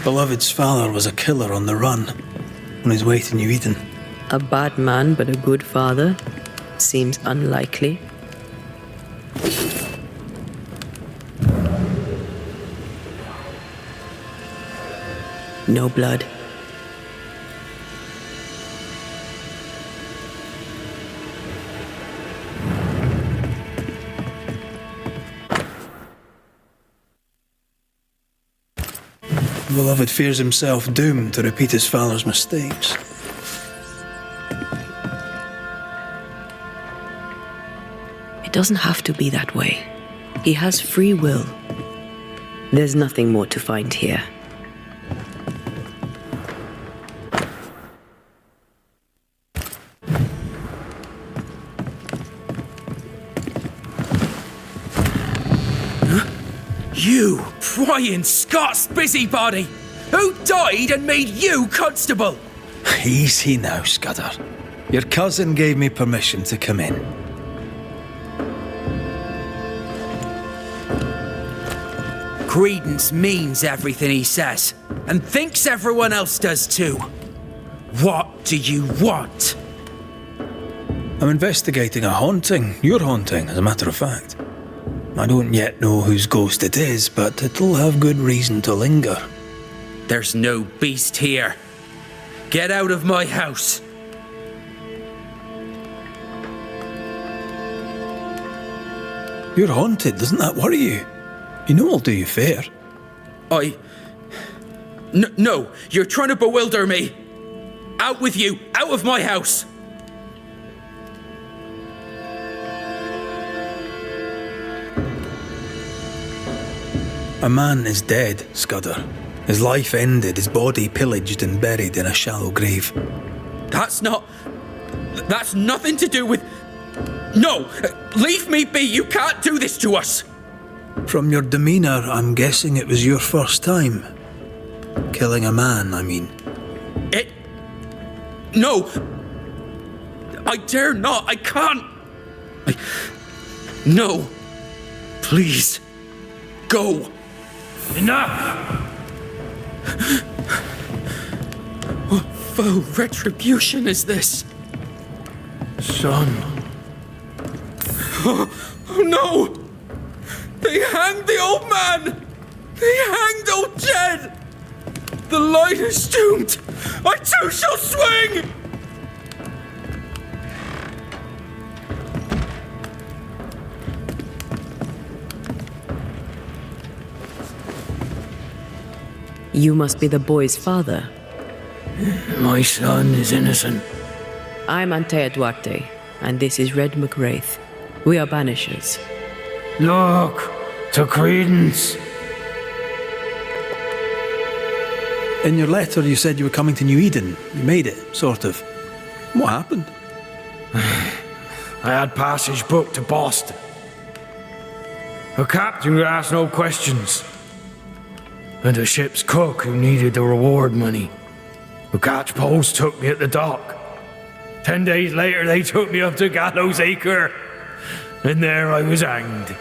Beloved's father was a killer on the run. On his way to New Eden. A bad man but a good father? Seems unlikely. No blood. Beloved fears himself doomed to repeat his father's mistakes. It doesn't have to be that way. He has free will. There's nothing more to find here. You prying Scots busybody! Who died and made you constable? Easy now, Scudder. Your cousin gave me permission to come in. Credence means everything he says, and thinks everyone else does too. What do you want? I'm investigating a haunting. Your haunting, as a matter of fact. I don't yet know whose ghost it is, but it'll have good reason to linger. There's no beast here. Get out of my house. You're haunted, doesn't that worry you? You know I'll do you fair. No, you're trying to bewilder me. Out with you, out of my house. A man is dead, Scudder. His life ended, his body pillaged and buried in a shallow grave. That's nothing to do with... No! Leave me be! You can't do this to us! From your demeanour, I'm guessing it was your first time. Killing a man, I mean. No! I dare not! I can't! No! Please! Go! Enough! What foul retribution is this? Son. Oh no! They hanged the old man! They hanged old Jed! The line is doomed! I too shall swing! You must be the boy's father. My son is innocent. I'm Antea Duarte, and this is Red McWraith. We are Banishers. Look, to Credence. In your letter, you said you were coming to New Eden. You made it, sort of. What happened? I had passage booked to Boston. A captain who asked no questions. And a ship's cook who needed the reward money. The catch post took me at the dock. 10 days later, they took me up to Gallows Acre. And there I was hanged.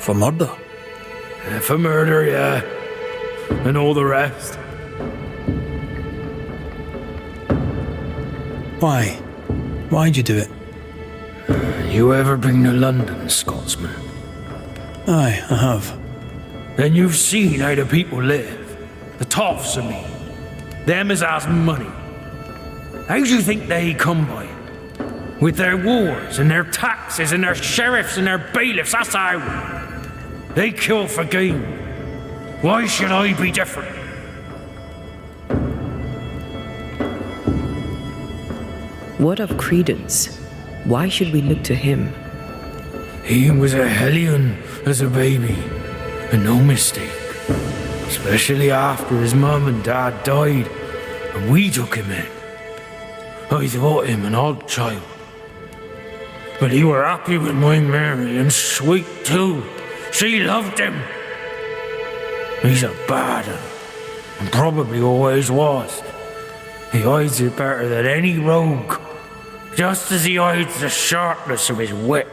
For murder? For murder, yeah. And all the rest. Why? Why'd you do it? You ever been to London, Scotsman? Aye, I have. Then you've seen how the people live. The toffs of me. Them as has money. How do you think they come by it? With their wars and their taxes and their sheriffs and their bailiffs, that's how. They kill for gain. Why should I be different? What of Credence? Why should we look to him? He was a hellion as a baby, and no mistake. Especially after his mum and dad died, and we took him in. I thought him an odd child. But he were happy with my Mary, and sweet too. She loved him. He's a bad un, and probably always was. He hides it better than any rogue, just as he hides the sharpness of his wit.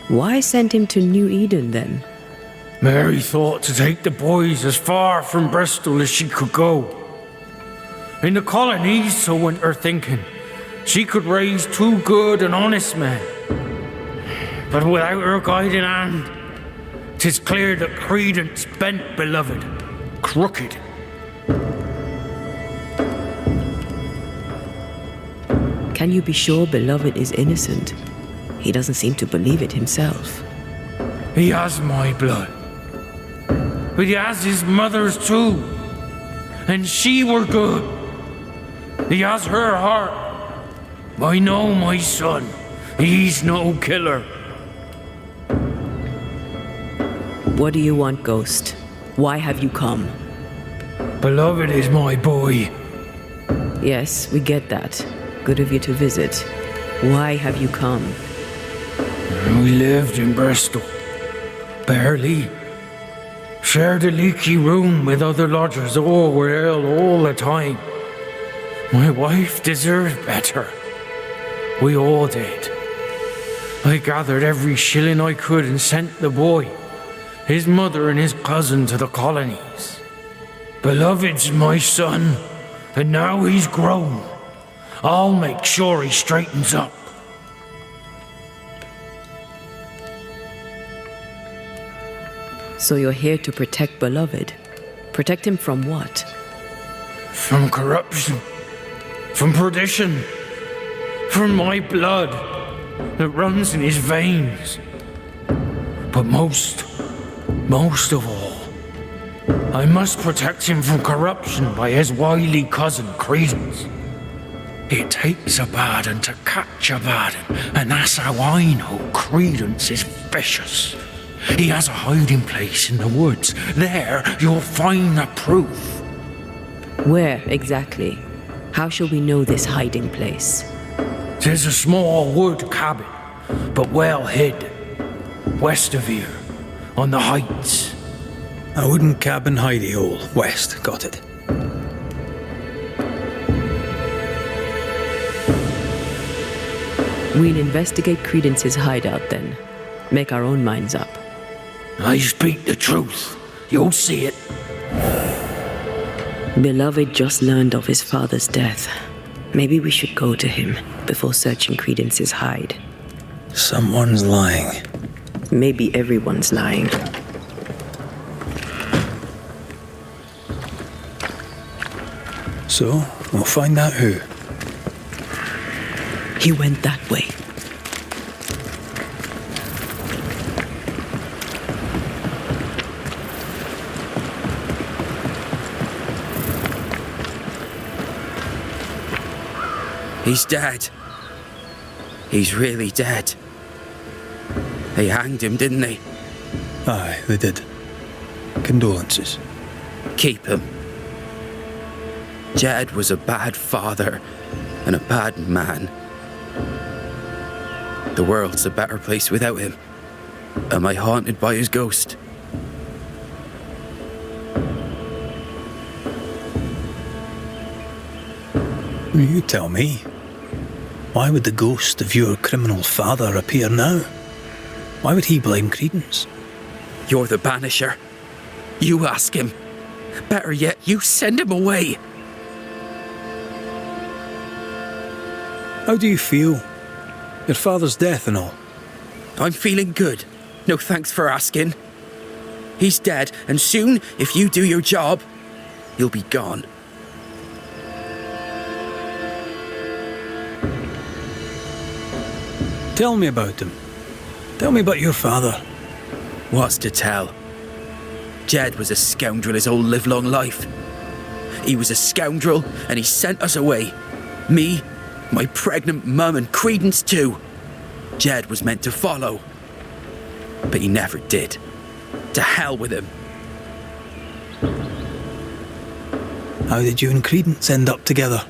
Why send him to New Eden then? Mary thought to take the boys as far from Bristol as she could go. In the colonies, so went her thinking, she could raise 2 good and honest men. But without her guiding hand, 'tis clear that Credence bent beloved, crooked. Can you be sure Beloved is innocent? He doesn't seem to believe it himself. He has my blood. But he has his mother's too. And she were good. He has her heart. I know my son. He's no killer. What do you want, Ghost? Why have you come? Beloved is my boy. Yes, we get that. Good of you to visit. Why have you come? We lived in Bristol. Barely. Shared a leaky room with other lodgers. All were ill all the time. My wife deserved better. We all did. I gathered every shilling I could and sent the boy, his mother and his cousin to the colonies. Beloved's my son, and now he's grown. I'll make sure he straightens up. So you're here to protect Beloved? Protect him from what? From corruption. From perdition. From my blood that runs in his veins. But most of all, I must protect him from corruption by his wily cousin Credence. It takes a bad un to catch a bad un, and that's how I know Credence is vicious. He has a hiding place in the woods. There you'll find the proof. Where exactly? How shall we know this hiding place? 'Tis a small wood cabin, but well hid. West of here, on the heights. A wooden cabin hidey hole. West, got it. We'll investigate Credence's hideout then. Make our own minds up. I speak the truth. You'll see it. Beloved just learned of his father's death. Maybe we should go to him before searching Credence's hide. Someone's lying. Maybe everyone's lying. So, we'll find out who. He went that way. He's dead. He's really dead. They hanged him, didn't they? Aye, they did. Condolences. Keep him. Jed was a bad father and a bad man. The world's a better place without him. Am I haunted by his ghost? You tell me. Why would the ghost of your criminal father appear now? Why would he blame Credence? You're the Banisher. You ask him. Better yet, you send him away. How do you feel? Your father's death and all. I'm feeling good. No thanks for asking. He's dead, and soon, if you do your job, he'll be gone. Tell me about him. Tell me about your father. What's to tell? Jed was a scoundrel his whole livelong life. He was a scoundrel, and he sent us away. Me, my pregnant mum, and Credence too. Jed was meant to follow. But he never did. To hell with him. How did you and Credence end up together?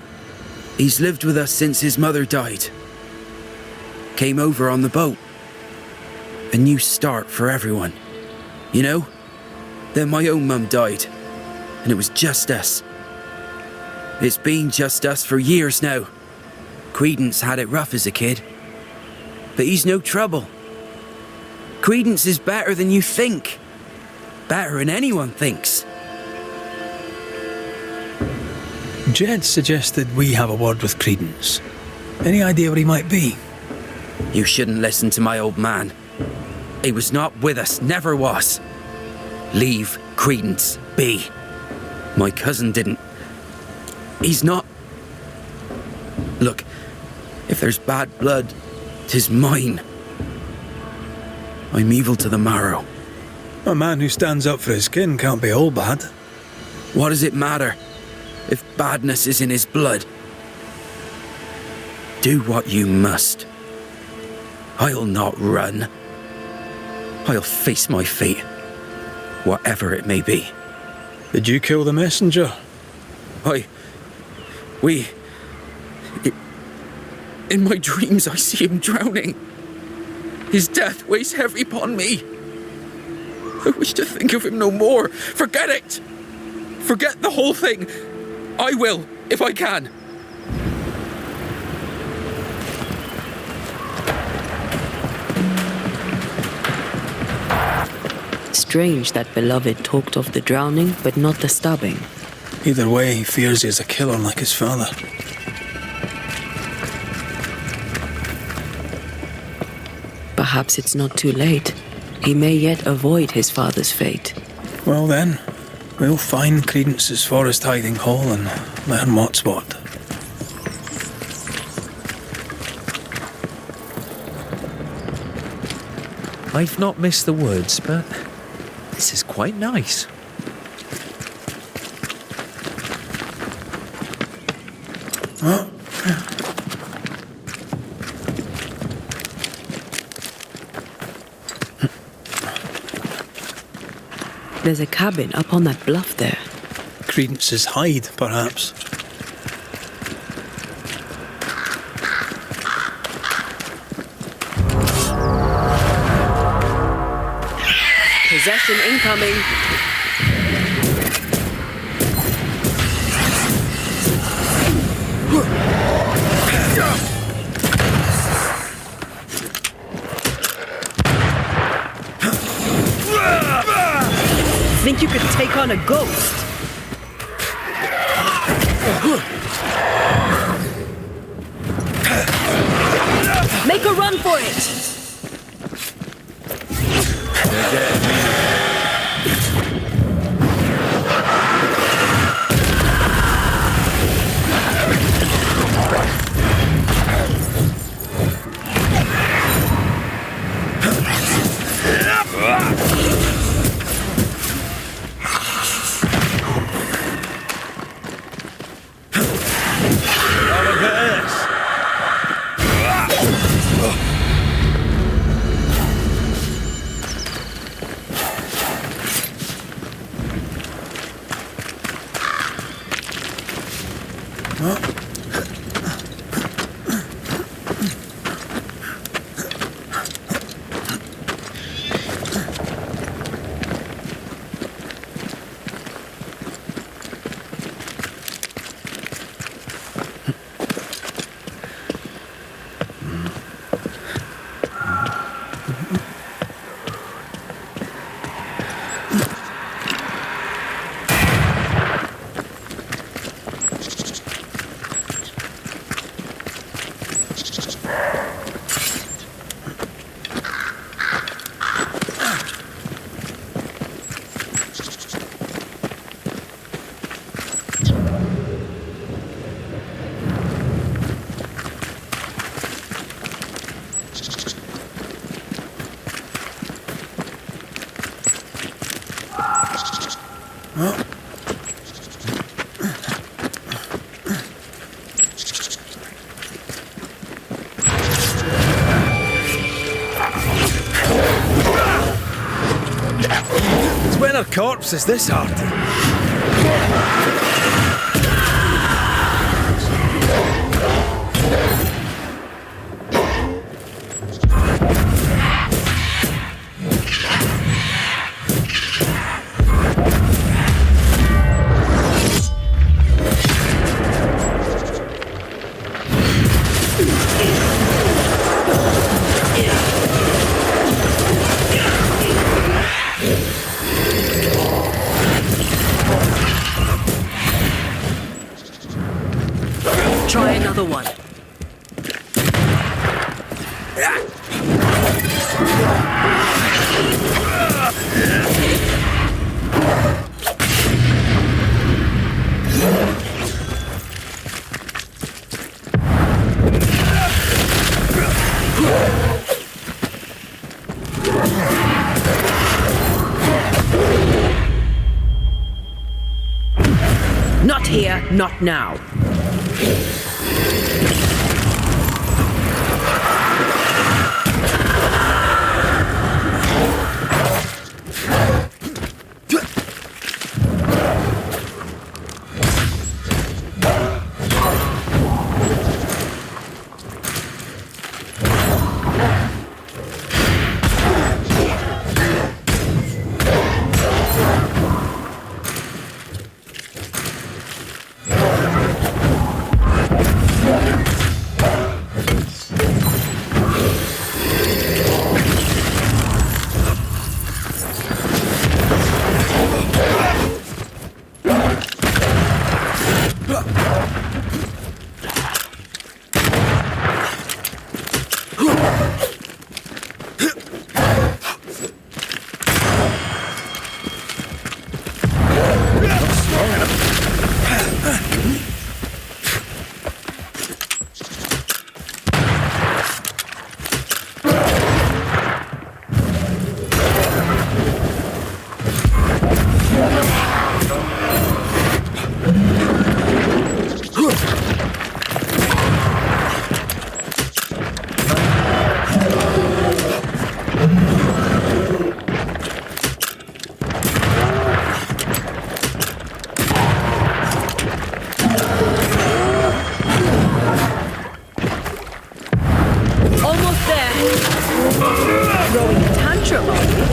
He's lived with us since his mother died. Came over on the boat. A new start for everyone. You know? Then my own mum died. And it was just us. It's been just us for years now. Credence had it rough as a kid. But he's no trouble. Credence is better than you think. Better than anyone thinks. Jed suggested we have a word with Credence. Any idea where he might be? You shouldn't listen to my old man. He was not with us, never was. Leave Credence be. My cousin didn't. He's not. Look, if there's bad blood, 'tis mine. I'm evil to the marrow. A man who stands up for his kin can't be all bad. What does it matter if badness is in his blood? Do what you must. I'll not run. I'll face my fate, whatever it may be. Did you kill the messenger? In my dreams I see him drowning. His death weighs heavy upon me. I wish to think of him no more. Forget it. Forget the whole thing. I will, if I can. Strange that beloved talked of the drowning, but not the stabbing. Either way, he fears he's a killer like his father. Perhaps it's not too late. He may yet avoid his father's fate. Well then, we'll find Credence's forest hiding hole and learn what's what. I've not missed the woods, but this is quite nice. Oh. There's a cabin up on that bluff there. Credence's hide, perhaps. Possession incoming. Think you could take on a ghost? Make a run for it! When a corpse is this hearty? Try another one. Not here, not now. Throwing a tantrum, are you?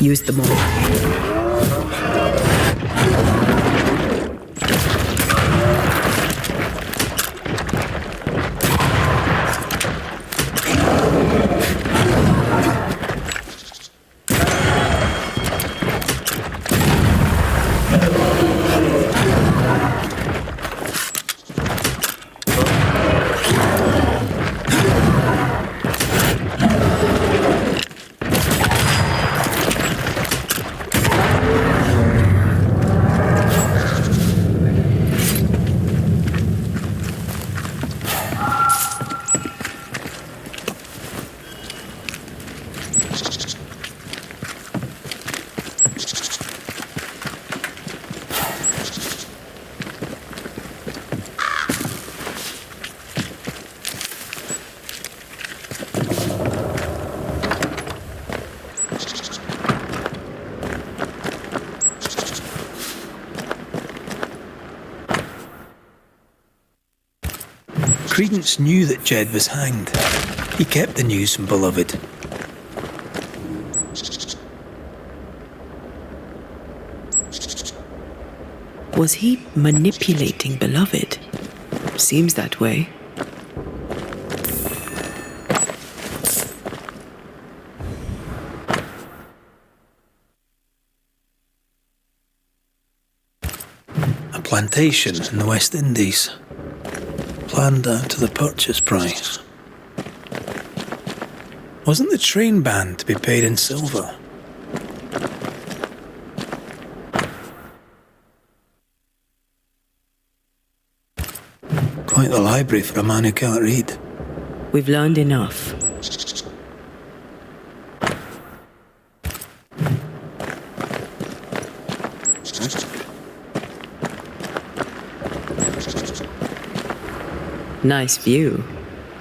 Use the moment. Credence knew that Jed was hanged. He kept the news from Beloved. Was he manipulating Beloved? Seems that way. A plantation in the West Indies. Planned out to the purchase price. Wasn't the train band to be paid in silver? Quite the library for a man who can't read. We've learned enough. Nice view.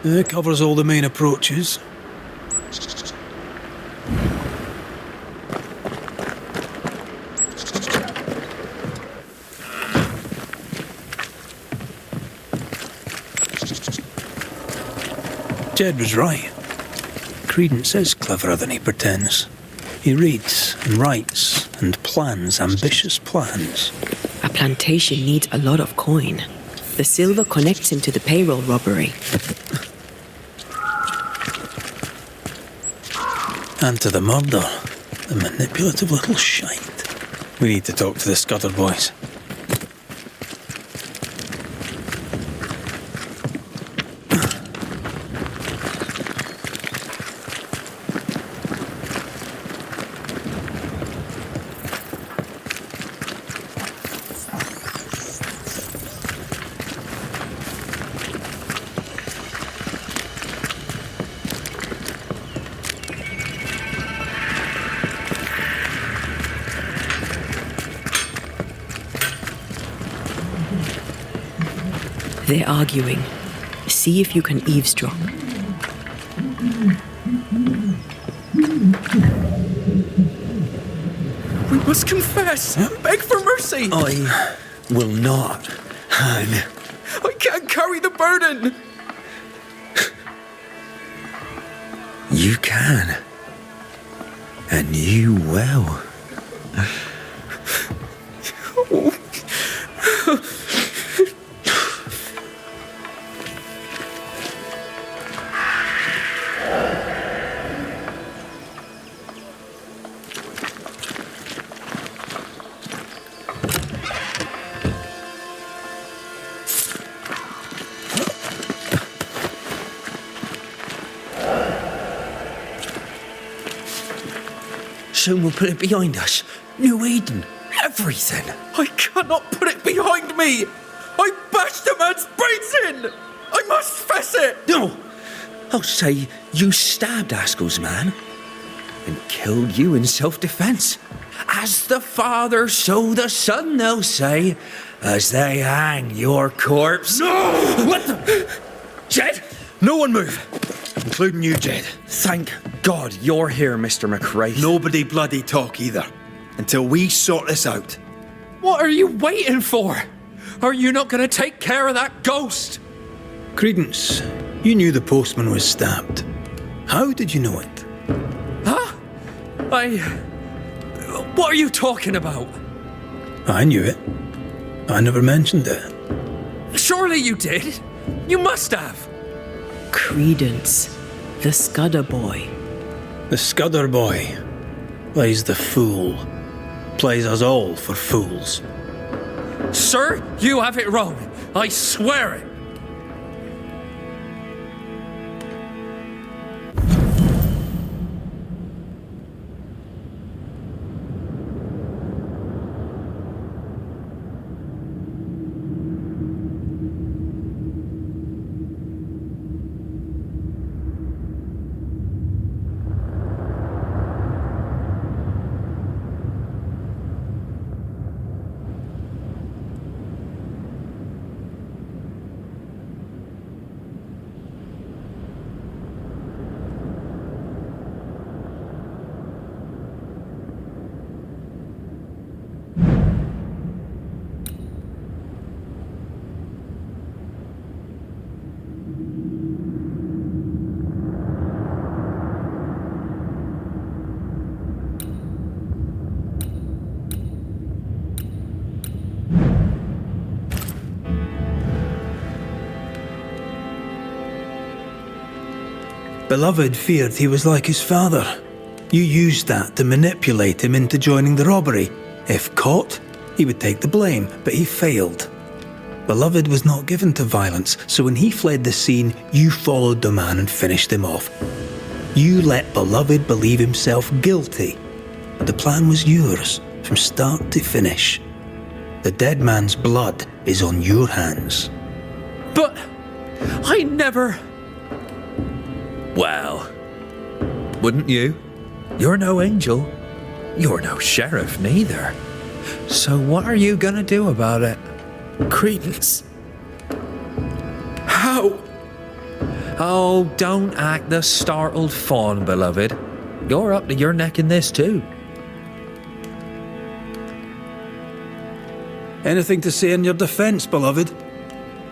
It covers all the main approaches. Jed was right. Credence is cleverer than he pretends. He reads and writes and plans ambitious plans. A plantation needs a lot of coin. The silver connects him to the payroll robbery. And to the murder. The manipulative little shite. We need to talk to the Scudder boys. They're arguing. See if you can eavesdrop. We must confess. Beg for mercy. I will not hang. I can't carry the burden. You can. And you will. Soon we'll put it behind us. New Eden. Everything. I cannot put it behind me. I bashed a man's brains in. I must fess it. No! I'll say you stabbed Askell's man and killed you in self-defense. As the Father, so the Son, they'll say, as they hang your corpse. No! What the? Jed? No one move! Including you, Jed. Thank God you're here, Mr. McRae. Nobody bloody talk either. Until we sort this out. What are you waiting for? Are you not going to take care of that ghost? Credence, you knew the postman was stabbed. How did you know it? Huh? What are you talking about? I knew it. I never mentioned it. Surely you did. You must have. Credence, the Scudder boy. The Scudder boy plays the fool. Plays us all for fools. Sir, you have it wrong. I swear it. Beloved feared he was like his father. You used that to manipulate him into joining the robbery. If caught, he would take the blame, but he failed. Beloved was not given to violence, so when he fled the scene, you followed the man and finished him off. You let Beloved believe himself guilty, but the plan was yours, from start to finish. The dead man's blood is on your hands. But I never... Well, wouldn't you? You're no angel. You're no sheriff neither. So what are you gonna do about it? Credence. How? Oh, don't act the startled fawn, beloved. You're up to your neck in this too. Anything to say in your defense, Beloved?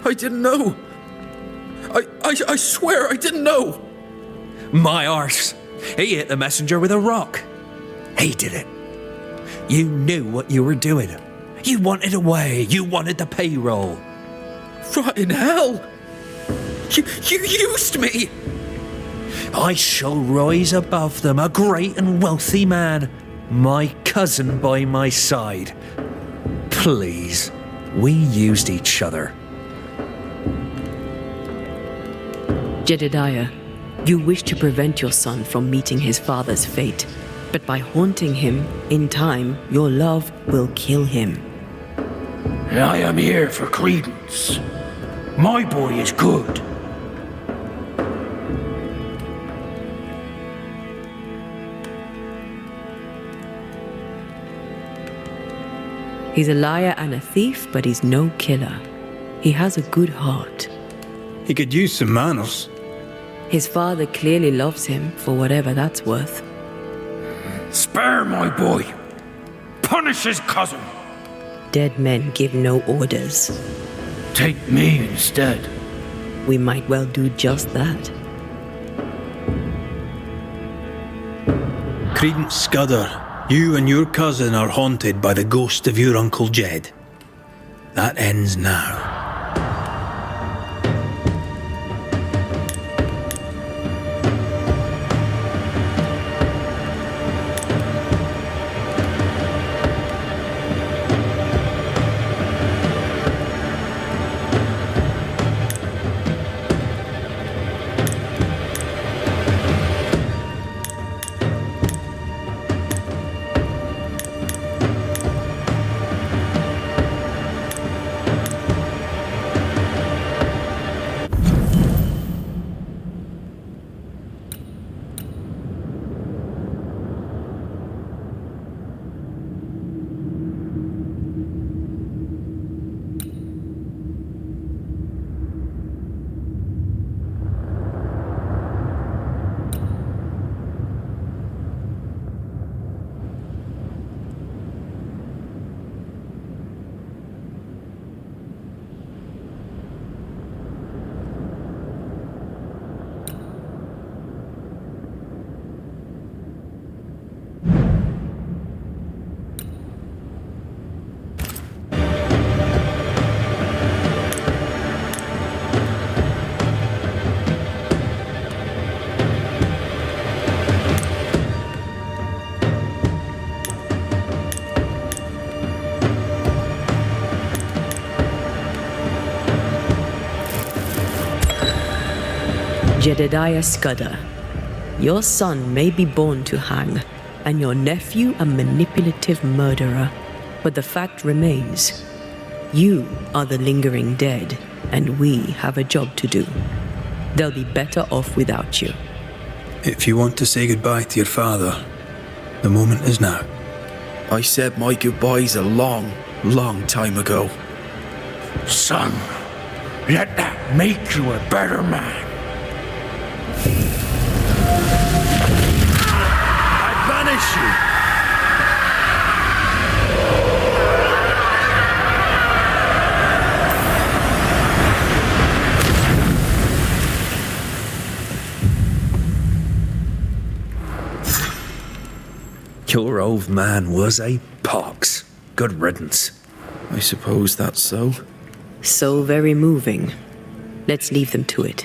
I didn't know. I swear I didn't know. My arse. He hit the messenger with a rock. He did it. You knew what you were doing. You wanted away. You wanted the payroll. Rotten hell. You used me. I shall rise above them, a great and wealthy man, my cousin by my side. Please, we used each other. Jedediah, you wish to prevent your son from meeting his father's fate, but by haunting him, in time, your love will kill him. I am here for Credence. My boy is good. He's a liar and a thief, but he's no killer. He has a good heart. He could use some manners. His father clearly loves him, for whatever that's worth. Spare my boy. Punish his cousin. Dead men give no orders. Take me instead. We might well do just that. Credence Scudder, you and your cousin are haunted by the ghost of your Uncle Jed. That ends now. Jedediah Scudder, your son may be born to hang, and your nephew a manipulative murderer, but the fact remains, you are the lingering dead, and we have a job to do. They'll be better off without you. If you want to say goodbye to your father, the moment is now. I said my goodbyes a long, long time ago. Son, let that make you a better man. I banish you. Your old man was a pox. Good riddance. I suppose that's so. So very moving. Let's leave them to it.